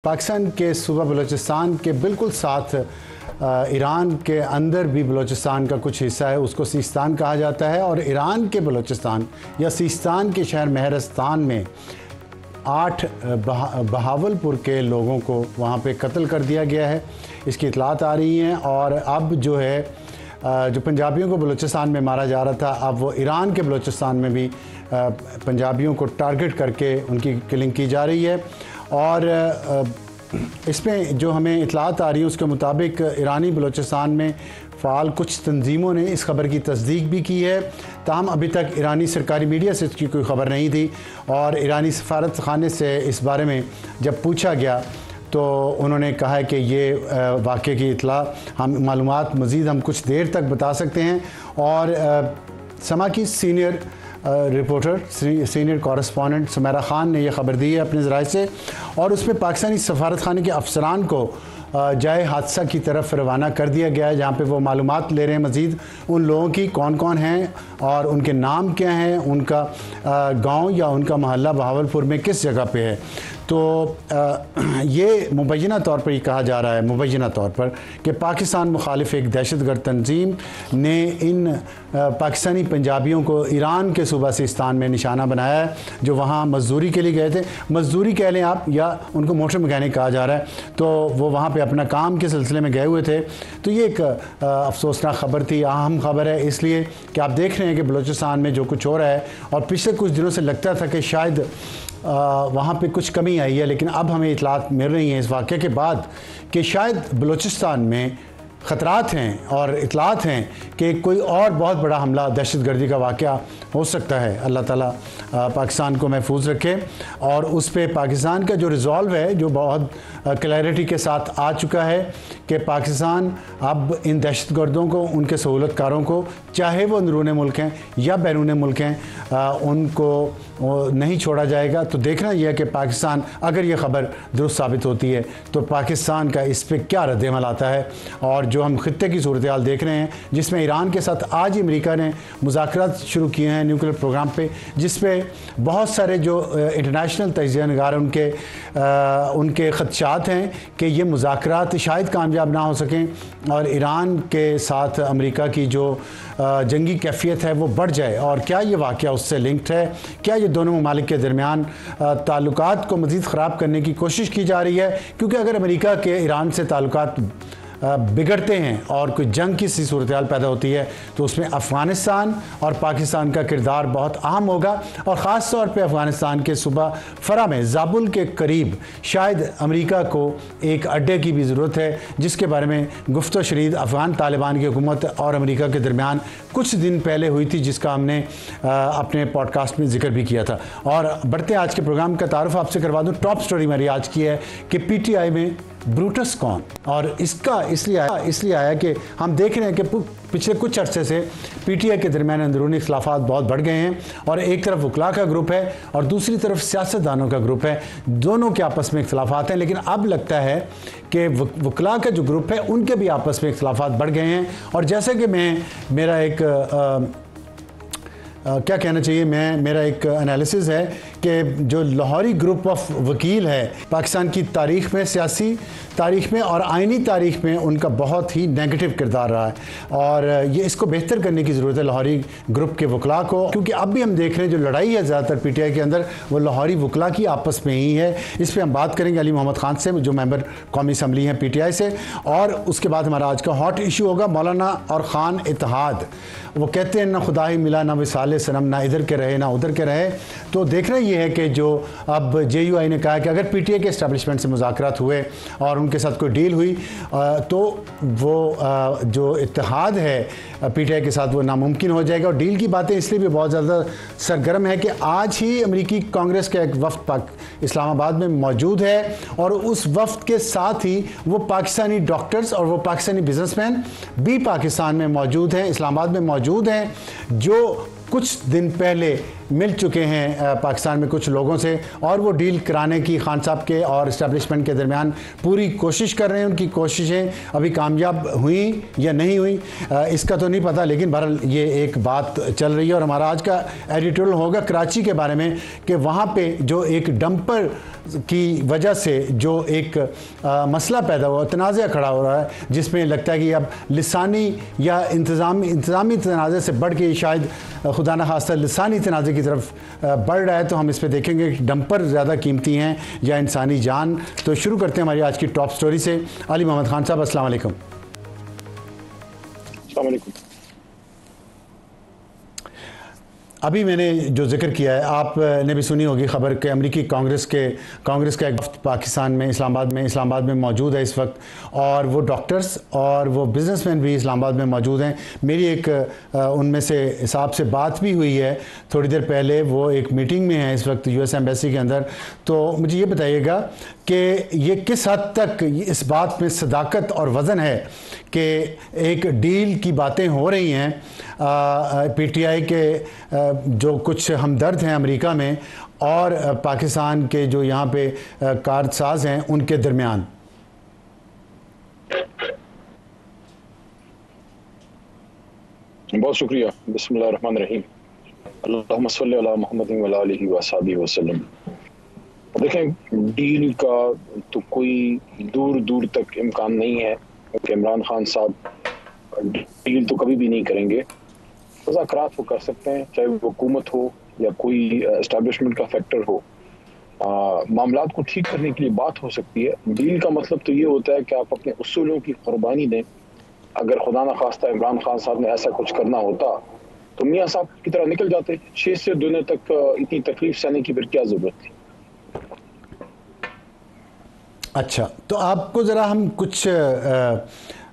पाकिस्तान के सूबा बलूचिस्तान के बिल्कुल साथ ईरान के अंदर भी बलूचिस्तान का कुछ हिस्सा है, उसको सिस्तान कहा जाता है। और ईरान के बलूचिस्तान या सिस्तान के शहर महरस्तान में 8 बहावलपुर के लोगों को वहाँ पे कत्ल कर दिया गया है, इसकी इतलात आ रही हैं। और अब जो है जो पंजाबियों को बलूचिस्तान में मारा जा रहा था, अब वो ईरान के बलूचिस्तान में भी पंजाबियों को टारगेट करके उनकी किलिंग की जा रही है। और इसमें जो हमें इतलात आ रही है उसके मुताबिक ईरानी बलूचिस्तान में फ़ाल कुछ तंजीमों ने इस खबर की तस्दीक भी की है, ताहम अभी तक ईरानी सरकारी मीडिया से इसकी कोई ख़बर नहीं थी। और ईरानी सफारत खाने से इस बारे में जब पूछा गया तो उन्होंने कहा है कि ये वाक़े की इतला हम मालूमात मज़ीद हम कुछ देर तक बता सकते हैं। और समा की senior reporter senior correspondent Sumera Khan ने यह ख़बर दी है अपने ज़राए से, और उसमें पाकिस्तानी सफारत खाने के अफसरान को जाए हादसा की तरफ रवाना कर दिया गया है, जहाँ पे वो मालूमात ले रहे हैं मज़ीद उन लोगों की कौन कौन हैं और उनके नाम क्या हैं, उनका गांव या उनका मोहल्ला बहावलपुर में किस जगह पे है। तो ये मुबैना तौर पर ही कहा जा रहा है, मुबैना तौर पर, कि पाकिस्तान मुखालिफ एक दहशतगर्द तंजीम ने इन पाकिस्तानी पंजाबियों को ईरान के सूबा सिस्तान में निशाना बनाया है, जो वहाँ मज़दूरी के लिए गए थे। मज़दूरी कह लें आप, या उनको मोटर मैकेनिक कहा जा रहा है, तो वो वहाँ पे अपना काम के सिलसिले में गए हुए थे। तो ये एक अफसोसनाक ख़बर थी, अहम ख़बर है, इसलिए कि आप देख रहे हैं कि बलूचिस्तान में जो कुछ हो रहा है, और पिछले कुछ दिनों से लगता था कि शायद वहाँ पे कुछ कमी आई है, लेकिन अब हमें इतलात मिल रही हैं इस वाक़े के बाद कि शायद बलूचिस्तान में ख़तरात हैं और इतलात हैं कि कोई और बहुत बड़ा हमला दहशतगर्दी का वाक़या हो सकता है। अल्लाह ताला पाकिस्तान को महफूज रखे, और उस पर पाकिस्तान का जो रिज़ॉल्व है, जो बहुत क्लैरिटी के साथ आ चुका है कि पाकिस्तान अब इन दहशतगर्दों को, उनके सहूलतकारों को, चाहे वो अंदरूनी मुल्क हैं या बैरून मुल्क हैं, उनको नहीं छोड़ा जाएगा। तो देखना यह है कि पाकिस्तान, अगर ये ख़बर दुरुस्त साबित होती है तो पाकिस्तान का इस पर क्या रद्द-ए-अमल आता है। और जो हम खित्ते की सूरत हाल देख रहे हैं, जिसमें ईरान के साथ आज ही अमेरिका ने मुज़ाकरात शुरू किए हैं न्यूक्लियर प्रोग्राम पे, जिस पे बहुत सारे जो इंटरनेशनल तजिया नगार हैं उनके ख़दशात हैं कि ये मुज़ाकरात शायद कामयाब ना हो सकें और ईरान के साथ अमेरिका की जो जंगी कैफियत है वो बढ़ जाए। और क्या ये वाक़या उससे लिंक्ड है? क्या ये दोनों ममालिक के दरमियान ताल्लुकात को मज़ीद ख़राब करने की कोशिश की जा रही है? क्योंकि अगर अमेरिका के ईरान से ताल्लुकात बिगड़ते हैं और कोई जंग की सी सूरत हाल पैदा होती है, तो उसमें अफ़गानिस्तान और पाकिस्तान का किरदार बहुत अहम होगा। और ख़ास तौर पे अफ़गानिस्तान के सूबा फ़रा में ज़ाबुल के करीब शायद अमेरिका को एक अड्डे की भी ज़रूरत है, जिसके बारे में गुफ्तो शरीद अफ़गान तालिबान की हुकूमत और अमेरिका के दरमियान कुछ दिन पहले हुई थी, जिसका हमने अपने पॉडकास्ट में ज़िक्र भी किया था। और बढ़ते आज के प्रोग्राम का तारुफ आपसे करवा दूँ। टॉप स्टोरी मेरी आज की है कि PTI में ब्रूटस कौन, और इसका इसलिए आया कि हम देख रहे हैं कि पिछले कुछ अरसे से PTI के दरमियान अंदरूनी इख्तिलाफात बहुत बढ़ गए हैं, और एक तरफ वकला का ग्रुप है और दूसरी तरफ सियासतदानों का ग्रुप है, दोनों के आपस में इख्तिलाफात हैं। लेकिन अब लगता है कि वकला का जो ग्रुप है उनके भी आपस में इख्तिलाफात बढ़ गए हैं। और जैसे कि मेरा एक क्या कहना चाहिए, मेरा एक एनालिसिस है कि जो लाहौरी ग्रुप ऑफ वकील है पाकिस्तान की तारीख़ में, सियासी तारीख़ में और आइनी तारीख़ में, उनका बहुत ही नेगेटिव किरदार रहा है। और ये इसको बेहतर करने की ज़रूरत है लाहौरी ग्रुप के वकला को, क्योंकि अब भी हम देख रहे हैं जो लड़ाई है ज़्यादातर PTI के अंदर वो लाहौरी वकला की आपस में ही है। इस पर हम बात करेंगे अली मोहम्मद ख़ान से, जो मेंबर कौमी असम्बली हैं PTI से। और उसके बाद हमारा आज का हॉट इशू होगा मौलाना और ख़ान इत्तेहाद। वो कहते हैं ना खुदा ही मिला ना विसाले सनम, ना इधर के रहे ना उधर के रहे। तो देखना ये है कि जो अब JUI ने कहा कि अगर PTI के इस्टेब्लिशमेंट से मुज़ाकरात हुए और उनके साथ कोई डील हुई तो वो जो इत्तेहाद है PTI के साथ वो नामुमकिन हो जाएगा। और डील की बातें इसलिए भी बहुत ज़्यादा सरगर्म है कि आज ही अमेरिकी कांग्रेस का एक वफ्द इस्लामाबाद में मौजूद है, और उस वफ्द के साथ ही वो पाकिस्तानी डॉक्टर्स और वो पाकिस्तानी बिजनेसमैन भी पाकिस्तान में मौजूद हैं, इस्लामाबाद में मौजूद हैं, जो कुछ दिन पहले مل چکے ہیں پاکستان میں کچھ لوگوں سے اور وہ ڈیل کرانے کی خان صاحب کے اور اسٹیبلشمنٹ کے درمیان پوری کوشش کر رہے ہیں. ان کی کوششیں ابھی کامیاب ہوئیں یا نہیں ہوئیں اس کا تو نہیں پتہ, لیکن بہرحال یہ ایک بات چل رہی ہے. اور ہمارا آج کا ایڈیٹورل ہوگا کراچی کے بارے میں کہ وہاں پہ جو ایک ڈمپر کی وجہ سے جو ایک مسئلہ پیدا ہوا, تنازع کھڑا ہو رہا ہے, جس میں لگتا ہے کہ اب لسانی یا انتظامی تنازع سے بڑھ کے شاید خدا نخواستہ لسانی تنازع کی طرف بڑھ رہا ہے. تو ہم اس پہ دیکھیں گے کہ ڈمپر زیادہ قیمتی ہیں یا انسانی جان. تو شروع کرتے ہیں ہماری آج کی ٹاپ سٹوری سے. علی محمد خان صاحب السلام علیکم. السلام علیکم. ابھی میں نے جو ذکر کیا ہے آپ نے بھی سنی ہوگی خبر کہ امریکی کانگریس کا ایک وفد پاکستان میں اسلام آباد میں موجود ہے اس وقت, اور وہ ڈاکٹرز اور وہ بزنس مین بھی اسلام آباد میں موجود ہیں. میری ایک ان میں سے صاحب سے بات بھی ہوئی ہے تھوڑی دیر پہلے, وہ ایک میٹنگ میں ہیں اس وقت US ایمبیسی کے اندر. تو مجھے یہ بتائیے گا کہ یہ کس حد تک اس بات میں صداقت اور وزن ہے کہ ایک ڈیل کی باتیں ہو رہی ہیں PTI کے جو کچھ ہمدرد ہیں امریکہ میں اور پاکستان کے جو یہاں پہ کارساز ہیں ان کے درمیان. بہت شکریہ. بسم اللہ الرحمن الرحیم. اللہم صلی علی محمد و علی آلہ وصحبہ وسلم. دیکھیں, ڈیل کا تو کوئی دور تک امکان نہیں ہے کہ عمران خان صاحب ڈیل تو کبھی بھی نہیں کریں گے. مذاکرات وہ کر سکتے ہیں, چاہے وہ حکومت ہو یا کوئی اسٹیبلشمنٹ کا فیکٹر ہو. معاملات کو ٹھیک کرنے کے لیے بات ہو سکتی ہے. ڈیل کا مطلب تو یہ ہوتا ہے کہ آپ اپنے اصولوں کی قربانی دیں. اگر خدا نخواستہ عمران خان صاحب نے ایسا کچھ کرنا ہوتا تو میاں صاحب کی طرح نکل جاتے. 6 سے 2 تک اتنی تکلیف سہنے کی پھر کیا ضرورت تھی. اچھا, تو آپ کو ذرا ہم کچھ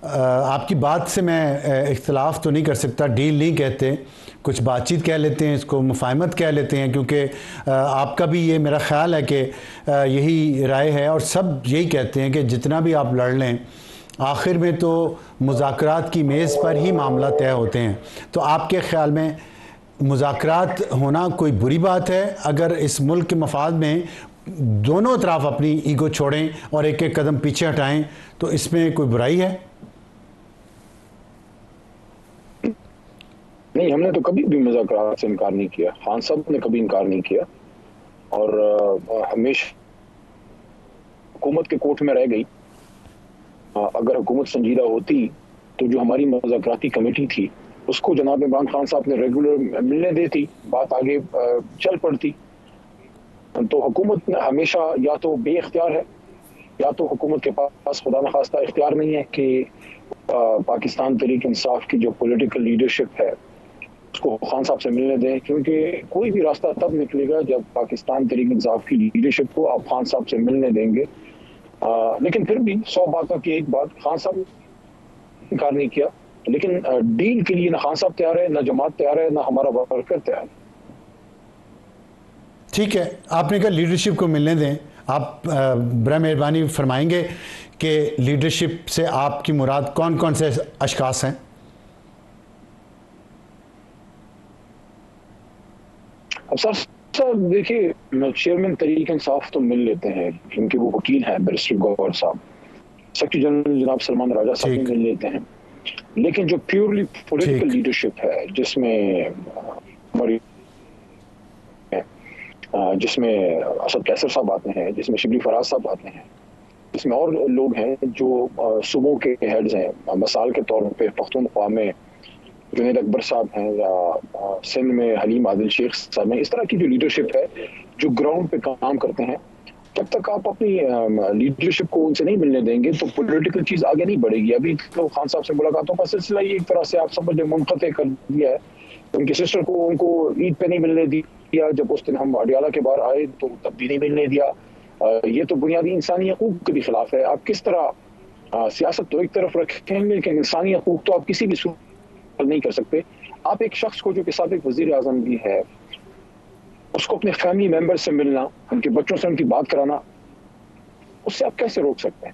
آپ کی بات سے میں اختلاف تو نہیں کر سکتا, ڈیل نہیں کہتے, کچھ بات چیت کہہ لیتے ہیں, اس کو مفاہمت کہہ لیتے ہیں, کیونکہ آپ کا بھی یہ میرا خیال ہے کہ یہی رائے ہے اور سب یہی کہتے ہیں کہ جتنا بھی آپ لڑ لیں آخر میں تو مذاکرات کی میز پر ہی معاملہ طے ہوتے ہیں. تو آپ کے خیال میں مذاکرات ہونا کوئی بری بات ہے اگر اس ملک کے مفاد میں دونوں اطراف اپنی ایگو چھوڑیں اور ایک ایک قدم پیچھے ہٹائیں, تو اس میں کوئی برائی ہے؟ نہیں, ہم نے تو کبھی بھی مذاکرات سے انکار نہیں کیا. خان صاحب نے کبھی انکار نہیں کیا اور ہمیشہ حکومت کے کوٹ میں رہ گئی. اگر حکومت سنجیدہ ہوتی تو جو ہماری مذاکراتی کمیٹی تھی اس کو جناب عمران خان صاحب نے ریگولر ملنے دیتی, بات آگے چل پڑتی. تو حکومت ہمیشہ یا تو بے اختیار ہے یا تو حکومت کے پاس خدا نخواستہ اختیار نہیں ہے کہ پاکستان تحریک انصاف کی جو پولیٹیکل لیڈرشپ ہے اس کو خان صاحب سے ملنے دیں, کیونکہ کوئی بھی راستہ تب نکلے گا جب پاکستان تحریک انصاف کی لیڈرشپ کو آپ خان صاحب سے ملنے دیں گے. لیکن پھر بھی 100 باتوں کی ایک بات, خان صاحب انکار نہیں کیا, لیکن ڈیل کے لیے نہ خان صاحب تیار ہے, نہ جماعت تیار ہے, نہ ہمارا ورکر تیار ہے. ٹھیک ہے, آپ نے کہا لیڈرشپ کو ملنے دیں. آپ برائے مہربانی فرمائیں گے کہ لیڈرشپ سے آپ کی مراد کون کون سے اشخاص ہیں؟ اب صاحب دیکھیے, چیئرمین تحریک انصاف تو مل لیتے ہیں کیونکہ وہ وکیل ہیں بیرسٹر گوہر صاحب. سیکرٹری جنرل جناب سلمان راجہ صاحب بھی مل لیتے ہیں. لیکن جو پیورلی پولیٹیکل لیڈرشپ ہے جس میں اسد کیسر صاحب آتے ہیں, جس میں شبلی فراز صاحب آتے ہیں, جس میں اور لوگ ہیں جو صوبوں کے ہیڈز ہیں. مثال کے طور پہ پختونخوا میں جنید اکبر صاحب ہیں یا سندھ میں حلیم عادل شیخ صاحب ہیں. اس طرح کی جو لیڈرشپ ہے جو گراؤنڈ پہ کام کرتے ہیں, جب تک آپ اپنی لیڈرشپ کو ان سے نہیں ملنے دیں گے تو پولیٹیکل چیز آگے نہیں بڑھے گی. ابھی تو خان صاحب سے ملاقاتوں کا سلسلہ یہ ایک طرح سے آپ سمجھ لیں منقطع کر دیا ہے. ان کی سسٹر کو ان کو عید پہ نہیں ملنے دیا, جب اس دن ہم اڈیالہ کے باہر آئے تو تب بھی نہیں ملنے دیا. یہ تو بنیادی انسانی حقوق کے بھی خلاف ہے. آپ کس طرح سیاست تو ایک طرف رکھیں گے لیکن انسانی حقوق تو آپ کسی بھی صورت نہیں کر سکتے. آپ ایک شخص کو جو کہ سابق وزیر اعظم بھی ہے اس کو اپنے فیملی ممبر سے ملنا, ان کے بچوں سے ان کی بات کرانا, اس سے آپ کیسے روک سکتے ہیں؟